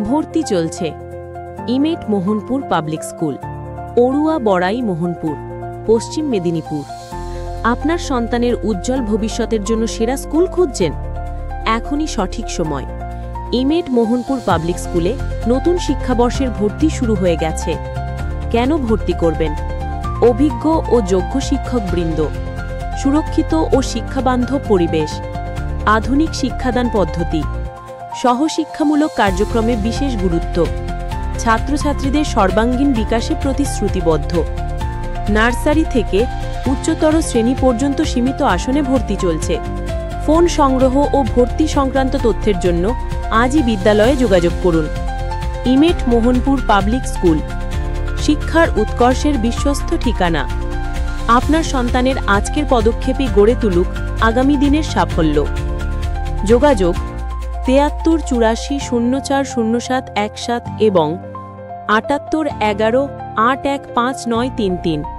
ভর্তি চলছে। ইমেট Mohanpur public school, অড়ুয়া বড়াই মোহনপুর, পশ্চিম মেদিনীপুর। আপনার সন্তানের উজ্জ্বল ভবিষ্যতের জন্য সেরা স্কুল খুঁজছেন? এখনই সঠিক সময়। ইমেট মোহনপুর পাবলিক স্কুলে নতুন শিক্ষাবর্ষের ভর্তি শুরু হয়ে গেছে। কেন ভর্তি করবেন? অভিজ্ঞ ও যোগ্য শিক্ষকবৃন্দ, সুরক্ষিত ও শিক্ষাবান্ধব পরিবেশ, আধুনিক শিক্ষাদান পদ্ধতি, সহশিক্ষামূলক কার্যক্রমে বিশেষ গুরুত্ব, ছাত্রছাত্রীদের সর্বাঙ্গীন বিকাশে প্রতিশ্রুতিবদ্ধ। নার্সারি থেকে উচ্চতর শ্রেণী পর্যন্ত সীমিত আসনে ভর্তি চলছে। ফোন সংগ্রহ ও ভর্তি সংক্রান্ত তথ্যের জন্য আজই বিদ্যালয়ে যোগাযোগ করুন। ইমেট মোহনপুর পাবলিক স্কুল, শিক্ষার উৎকর্ষের বিশ্বস্ত ঠিকানা। আপনার সন্তানের আজকের পদক্ষেপই গড়ে তুলুক আগামী দিনের সাফল্য। যোগাযোগ 7384040717 এবং 7811815933।